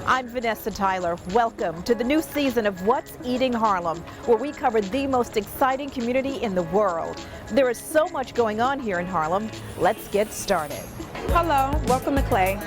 I'm Vanessa Tyler. Welcome to the new season of What's Eating Harlem, where we cover the most exciting community in the world. There is so much going on here in Harlem. Let's get started. Hello, welcome to Clay.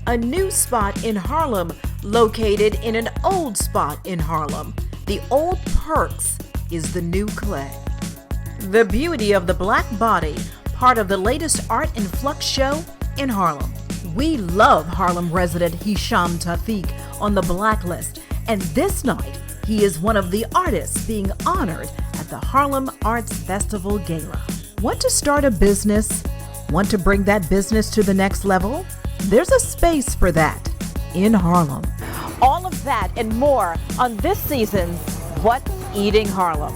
A new spot in Harlem, located in an old spot in Harlem. The old Perks is the new Clay. The beauty of the black body, part of the latest Art in Flux show in Harlem. We love Harlem resident Hisham Tawfiq on the Blacklist, and this night he is one of the artists being honored at the Harlem Arts Festival Gala. Want to start a business? Want to bring that business to the next level? There's a space for that in Harlem. All of that and more on this season's What's Eating Harlem.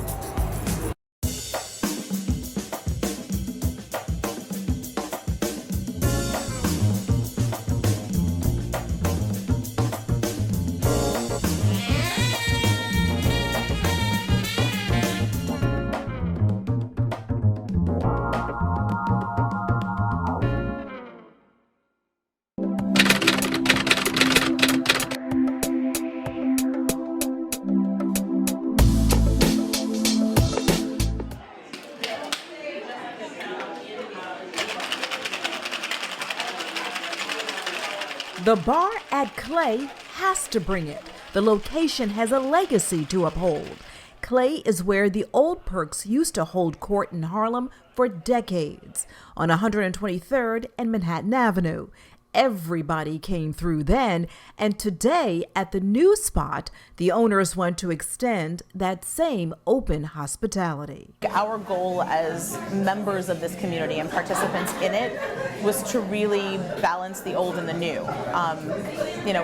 The bar at Clay has to bring it. The location has a legacy to uphold. Clay is where the old Perks used to hold court in Harlem for decades, on 123rd and Manhattan Avenue. Everybody came through then, and today at the new spot, the owners want to extend that same open hospitality. Our goal as members of this community and participants in it was to really balance the old and the new.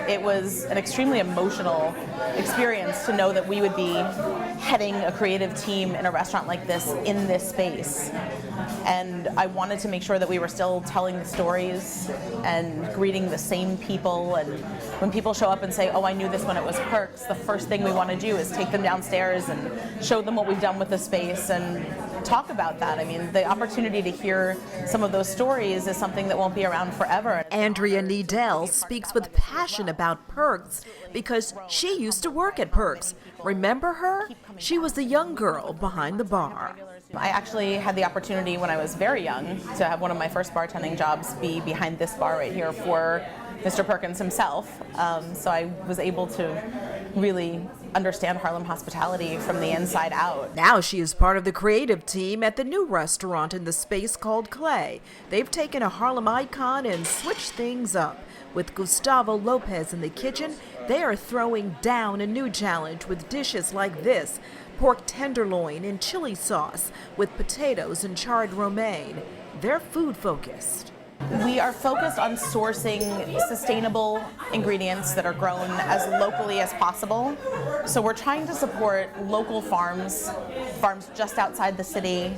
It was an extremely emotional experience to know that we would be heading a creative team in a restaurant like this in this space. And I wanted to make sure that we were still telling the stories and greeting the same people. And when people show up and say, oh, I knew this when it was Perks, the first thing we want to do is take them downstairs and show them what we've done with the space and talk about that. I mean, the opportunity to hear some of those stories is something that won't be around forever. Andrea Needell speaks with passion about Perks because she used to work at Perks. Remember her? She was the young girl behind the bar. I actually had the opportunity when I was very young to have one of my first bartending jobs be behind this bar right here for Mr. Perkins himself. So I was able to really understand Harlem hospitality from the inside out. Now she is part of the creative team at the new restaurant in the space called Clay. They've taken a Harlem icon and switched things up. With Gustavo Lopez in the kitchen, they are throwing down a new challenge with dishes like this: pork tenderloin in chili sauce with potatoes and charred romaine. They're food focused. We are focused on sourcing sustainable ingredients that are grown as locally as possible. So we're trying to support local farms just outside the city.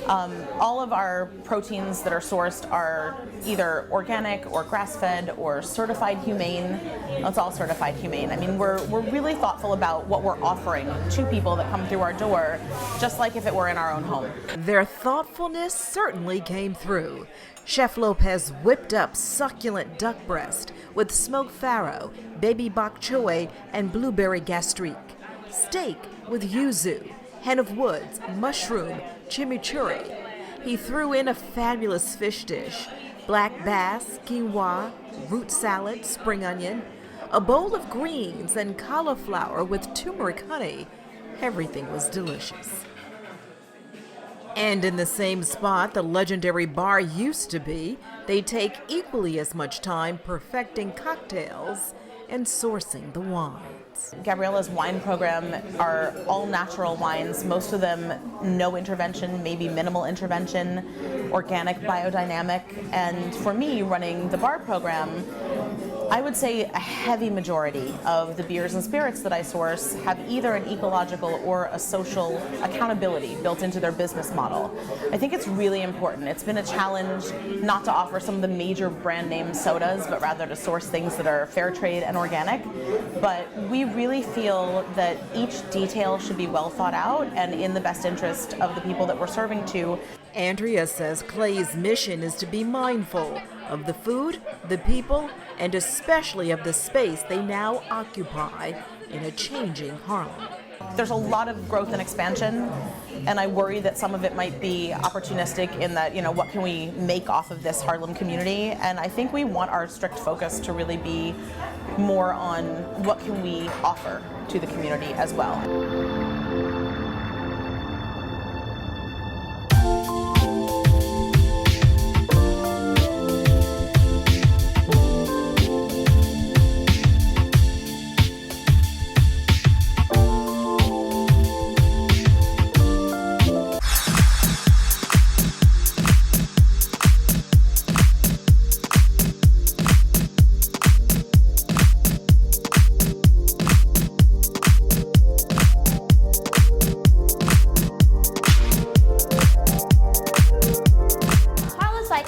All of our proteins that are sourced are either organic or grass-fed or certified humane. It's all certified humane. I mean, we're really thoughtful about what we're offering to people that come through our door, just like if it were in our own home. Their thoughtfulness certainly came through. Chef Lopez whipped up succulent duck breast with smoked farro, baby bok choy, and blueberry gastrique. Steak with yuzu, hen of woods, mushroom, chimichurri. He threw in a fabulous fish dish: black bass, quinoa, root salad, spring onion, a bowl of greens, and cauliflower with turmeric honey. Everything was delicious. And in the same spot the legendary bar used to be, they take equally as much time perfecting cocktails and sourcing the wines. Gabriella's wine program are all natural wines, most of them no intervention, maybe minimal intervention, organic, biodynamic. And for me, running the bar program, I would say a heavy majority of the beers and spirits that I source have either an ecological or a social accountability built into their business model. I think it's really important. It's been a challenge not to offer some of the major brand name sodas, but rather to source things that are fair trade and organic. But we really feel that each detail should be well thought out and in the best interest of the people that we're serving to. Andrea says Clay's mission is to be mindful of the food, the people, and especially of the space they now occupy in a changing Harlem. There's a lot of growth and expansion, and I worry that some of it might be opportunistic in that, what can we make off of this Harlem community? And I think we want our strict focus to really be more on what can we offer to the community as well.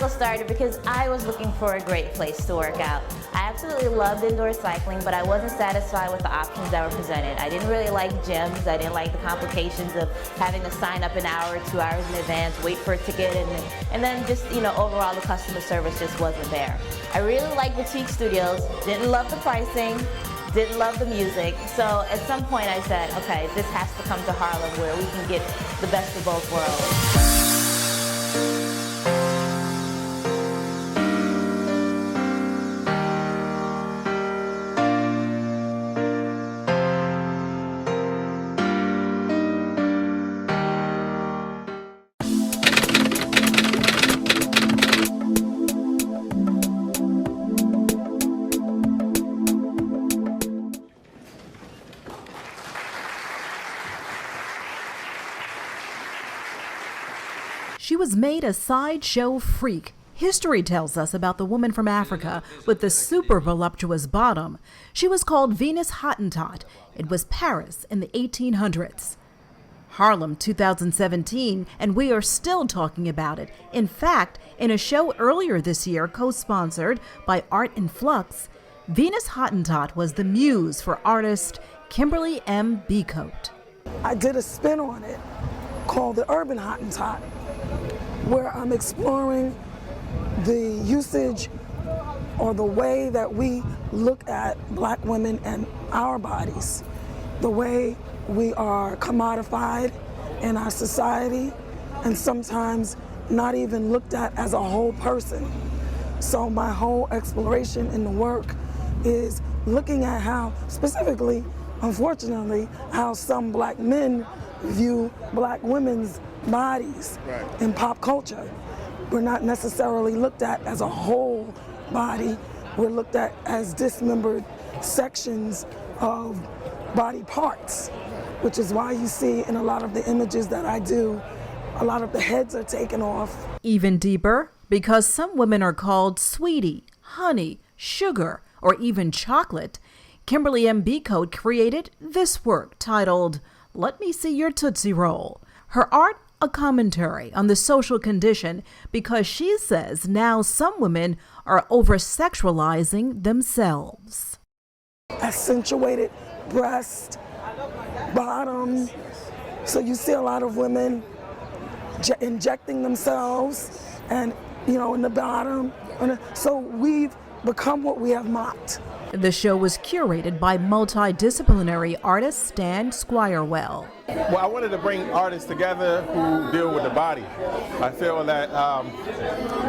Started because I was looking for a great place to work out. I absolutely loved indoor cycling, but I wasn't satisfied with the options that were presented. I didn't really like gyms. I didn't like the complications of having to sign up an hour or 2 hours in advance, wait for a ticket, and then just, overall the customer service just wasn't there. I really liked boutique studios, didn't love the pricing, didn't love the music. So at some point I said, okay, this has to come to Harlem where we can get the best of both worlds. She was made a sideshow freak. History tells us about the woman from Africa with the super voluptuous bottom. She was called Venus Hottentot. It was Paris in the 1800s. Harlem 2017, and we are still talking about it. In fact, in a show earlier this year co-sponsored by Art in Flux, Venus Hottentot was the muse for artist Kimberly N.Y.C. I did a spin on it called the Urban Hottentot, where I'm exploring the usage or the way that we look at Black women and our bodies, the way we are commodified in our society and sometimes not even looked at as a whole person. So my whole exploration in the work is looking at how, specifically, unfortunately, how some Black men view Black women's bodies in pop culture. We're not necessarily looked at as a whole body. We're looked at as dismembered sections of body parts, which is why you see in a lot of the images that I do, a lot of the heads are taken off. Even deeper, because some women are called sweetie, honey, sugar, or even chocolate, Kimberly N.Y.C. created this work titled, "Let Me See Your Tootsie Roll." Her art, a commentary on the social condition, because she says now some women are over-sexualizing themselves. Accentuated breast, bottom. So you see a lot of women injecting themselves and, in the bottom. So we've become what we have mocked. The show was curated by multidisciplinary artist Stan Squirewell. Well, I wanted to bring artists together who deal with the body. I feel that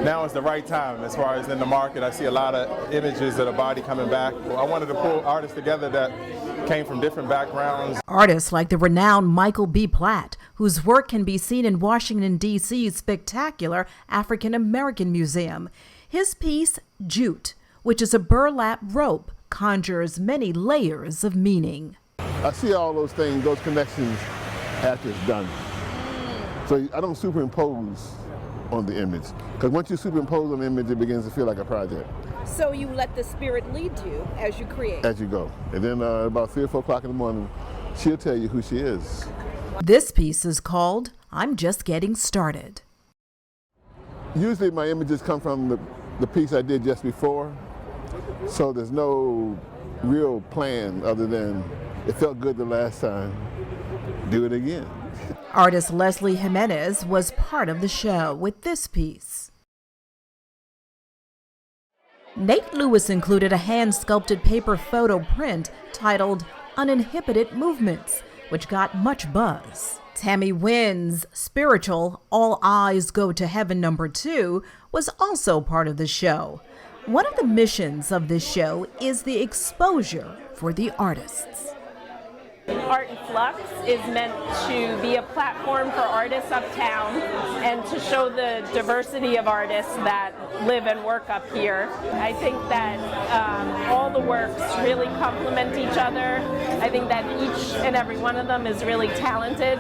now is the right time as far as in the market. I see a lot of images of the body coming back. I wanted to pull artists together that came from different backgrounds. Artists like the renowned Michael B. Platt, whose work can be seen in Washington, D.C.'s spectacular African American Museum. His piece, Jute, which is a burlap rope, conjures many layers of meaning. I see all those things, those connections after it's done. So I don't superimpose on the image, because once you superimpose on the image, it begins to feel like a project. So you let the spirit lead you as you create? As you go. And then about 3 or 4 o'clock in the morning, she'll tell you who she is. This piece is called I'm Just Getting Started. Usually my images come from the piece I did just before, so there's no real plan other than it felt good the last time, do it again. Artist Leslie Jimenez was part of the show with this piece. Nate Lewis included a hand-sculpted paper photo print titled Uninhibited Movements, which got much buzz. Tammy Wynn's spiritual All Eyes Go to Heaven #2 was also part of the show. One of the missions of this show is the exposure for the artists. Art in Flux is meant to be a platform for artists uptown and to show the diversity of artists that live and work up here. I think that all the works really complement each other. I think that each and every one of them is really talented.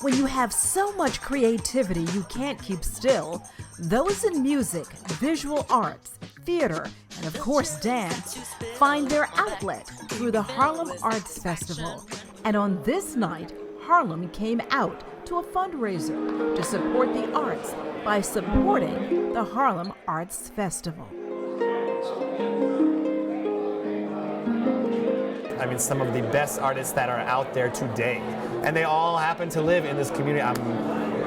When you have so much creativity you can't keep still, those in music, visual arts, theater, and of course dance find their outlet through the Harlem Arts Festival. And on this night, Harlem came out to a fundraiser to support the arts by supporting the Harlem Arts Festival. I mean, some of the best artists that are out there today, and they all happen to live in this community.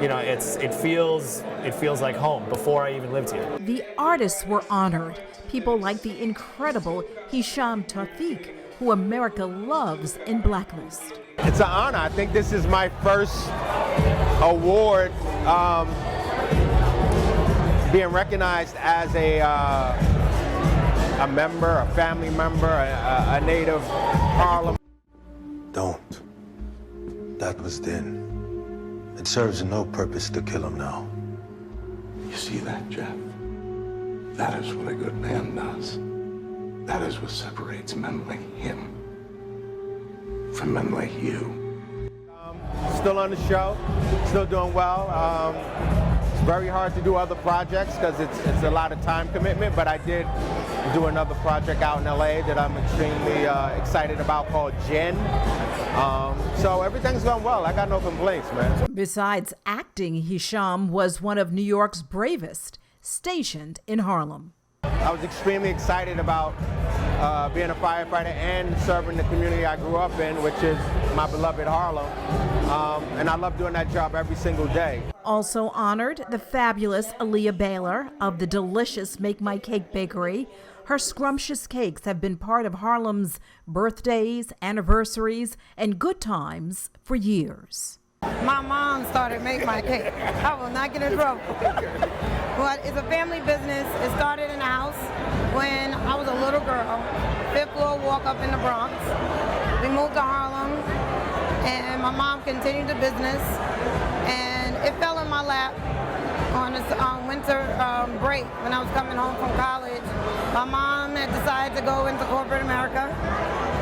It feels like home before I even lived here. The artists were honored. People like the incredible Hisham Tawfiq, who America loves in Blacklist. It's an honor. I think this is my first award being recognized as a member, a family member, a native Harlem. Don't. That was then. It serves no purpose to kill him now. You see that, Jeff? That is what a good man does. That is what separates men like him from men like you. Still on the show, still doing well. It's very hard to do other projects because it's a lot of time commitment, but I did do another project out in LA that I'm extremely excited about called Jen. So everything's going well. I got no complaints, man. Besides acting, Hisham was one of New York's bravest, stationed in Harlem. I was extremely excited about being a firefighter and serving the community I grew up in, which is my beloved Harlem. And I love doing that job every single day. Also honored, the fabulous Aaliyah Baylor of the delicious Make My Cake Bakery. Her scrumptious cakes have been part of Harlem's birthdays, anniversaries, and good times for years. My mom started Make My Cake. I will not get in trouble. But it's a family business. It started in the house when I was a little girl. 5th floor walk up in the Bronx. We moved to Harlem, and my mom continued the business, and it fell in my lap on a winter break when I was coming home from college. My mom had decided to go into corporate America,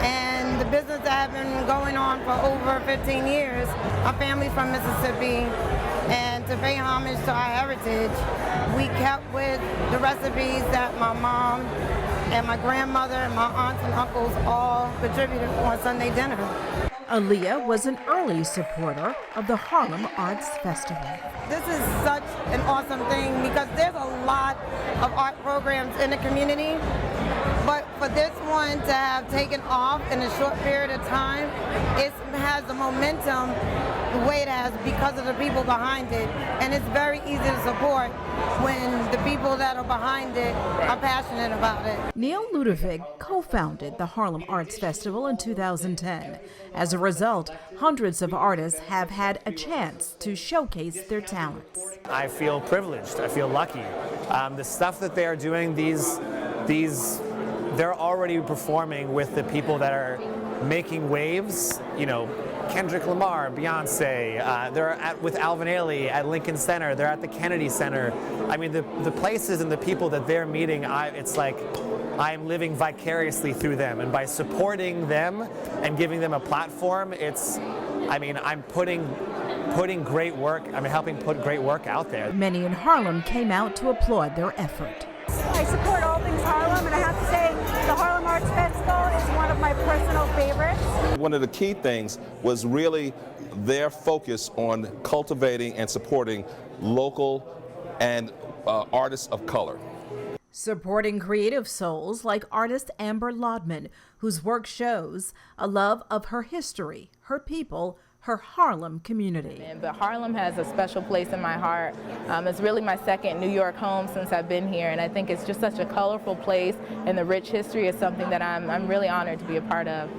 and the business that had been going on for over 15 years, my family's from Mississippi, and to pay homage to our heritage, we kept with the recipes that my mom and my grandmother and my aunts and uncles all contributed on Sunday dinner. Aaliyah was an early supporter of the Harlem Arts Festival. This is such an awesome thing because there's a lot of art programs in the community, but for this one to have taken off in a short period of time, it has the momentum the way it has because of the people behind it, and it's very easy to support when the people that are behind it are passionate about it. Neil Ludwig co-founded the Harlem Arts Festival in 2010. As a result, hundreds of artists have had a chance to showcase their talents. I feel privileged. I feel lucky. The stuff that they are doing, they're already performing with the people that are making waves. You know, Kendrick Lamar, Beyonce. They're with Alvin Ailey at Lincoln Center. They're at the Kennedy Center. I mean, the places and the people that they're meeting, it's like I'm living vicariously through them. And by supporting them and giving them a platform, I'm putting great work. I'm helping put great work out there. Many in Harlem came out to applaud their effort. I support all things Harlem, and I have to say the Harlem Arts Festival is one of my personal favorites. One of the key things was really their focus on cultivating and supporting local and artists of color. Supporting creative souls like artist Amber Lodman, whose work shows a love of her history, her people, her Harlem community. But Harlem has a special place in my heart. It's really my second New York home since I've been here, and I think it's just such a colorful place, and the rich history is something that I'm really honored to be a part of.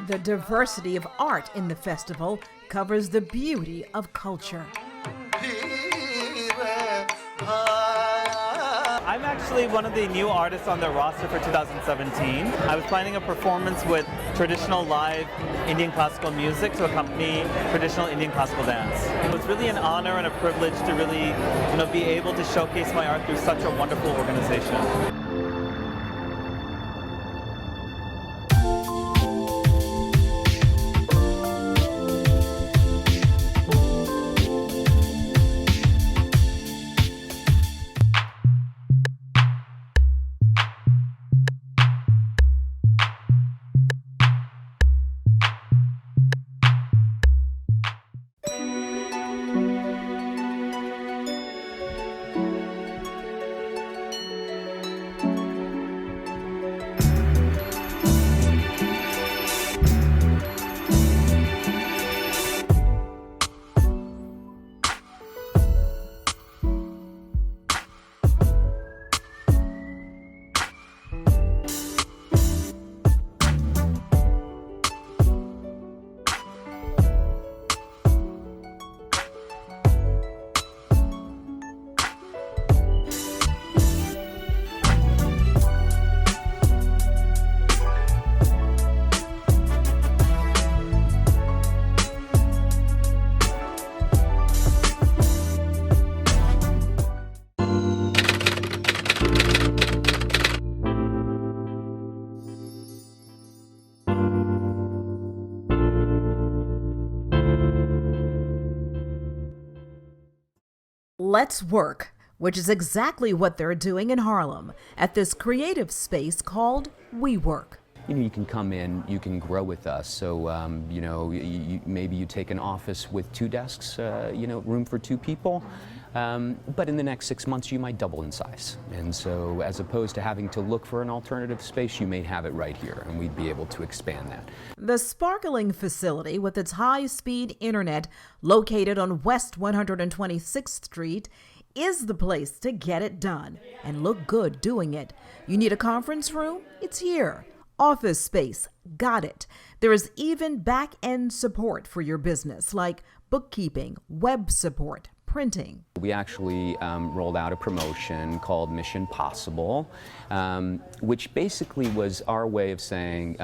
The diversity of art in the festival covers the beauty of culture. I'm actually one of the new artists on the roster for 2017. I was planning a performance with traditional live Indian classical music to accompany traditional Indian classical dance. It was really an honor and a privilege to really, be able to showcase my art through such a wonderful organization. Let's work, which is exactly what they're doing in Harlem at this creative space called WeWork. You can come in, you can grow with us. So, maybe you take an office with 2 desks, room for 2 people. But in the next 6 months, you might double in size. And so as opposed to having to look for an alternative space, you may have it right here, and we'd be able to expand that. The sparkling facility with its high-speed internet located on West 126th Street is the place to get it done and look good doing it. You need a conference room? It's here. Office space? Got it. There is even back-end support for your business like bookkeeping, web support, printing. We actually rolled out a promotion called Mission Possible, which basically was our way of saying,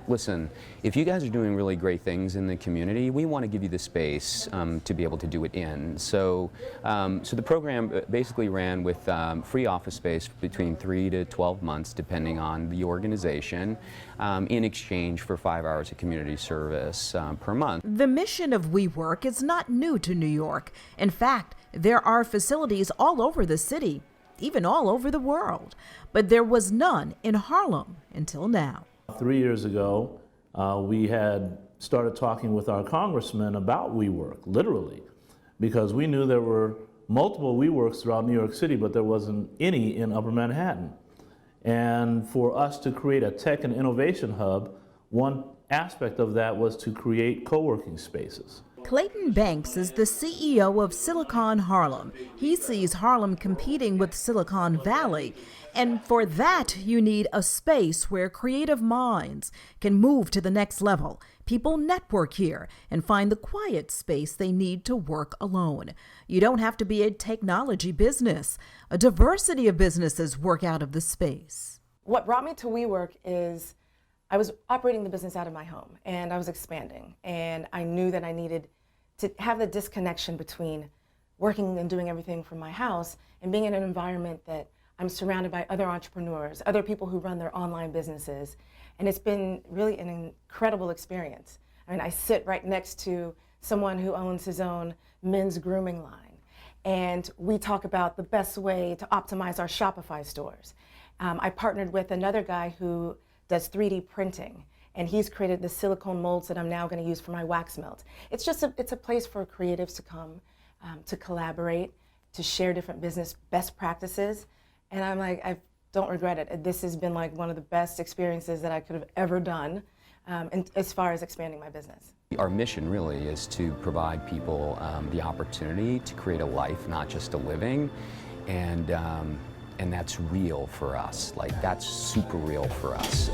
listen, if you guys are doing really great things in the community, we want to give you the space to be able to do it in. So, so the program basically ran with free office space between 3 to 12 months, depending on the organization, in exchange for 5 hours of community service per month. The mission of WeWork is not new to New York. In fact, there are facilities all over the city, even all over the world. But there was none in Harlem until now. 3 years ago, we had started talking with our congressman about WeWork, literally, because we knew there were multiple WeWorks throughout New York City, but there wasn't any in Upper Manhattan. And for us to create a tech and innovation hub, one aspect of that was to create co-working spaces. Clayton Banks is the CEO of Silicon Harlem. He sees Harlem competing with Silicon Valley. And for that, you need a space where creative minds can move to the next level. People network here and find the quiet space they need to work alone. You don't have to be a technology business. A diversity of businesses work out of the space. What brought me to WeWork is I was operating the business out of my home and I was expanding, and I knew that I needed to have the disconnection between working and doing everything from my house and being in an environment that I'm surrounded by other entrepreneurs, other people who run their online businesses. And it's been really an incredible experience. I mean, I sit right next to someone who owns his own men's grooming line. And we talk about the best way to optimize our Shopify stores. I partnered with another guy who does 3D printing, and he's created the silicone molds that I'm now going to use for my wax melt. It's just it's a place for creatives to come, to collaborate, to share different business best practices. And I'm like, I don't regret it. This has been like one of the best experiences that I could have ever done, and as far as expanding my business. Our mission really is to provide people the opportunity to create a life, not just a living, and that's real for us. Like, that's super real for us.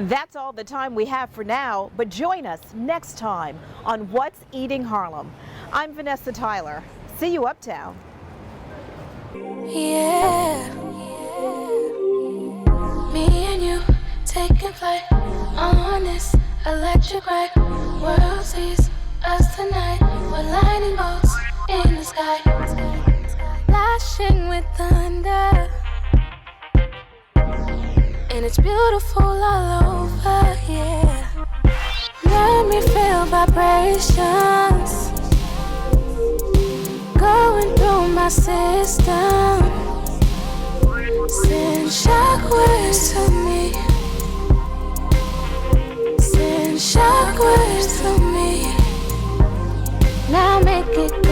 That's all the time we have for now, but join us next time on What's Eating Harlem. I'm Vanessa Tyler. See you uptown. Yeah. Me and you taking flight on this electric ride. World sees us tonight. We're lightning bolts in the sky, flashing with thunder. And it's beautiful all over, yeah. Let me feel vibrations going through my system. Send shockwaves to me. Send shockwaves to me. Now make it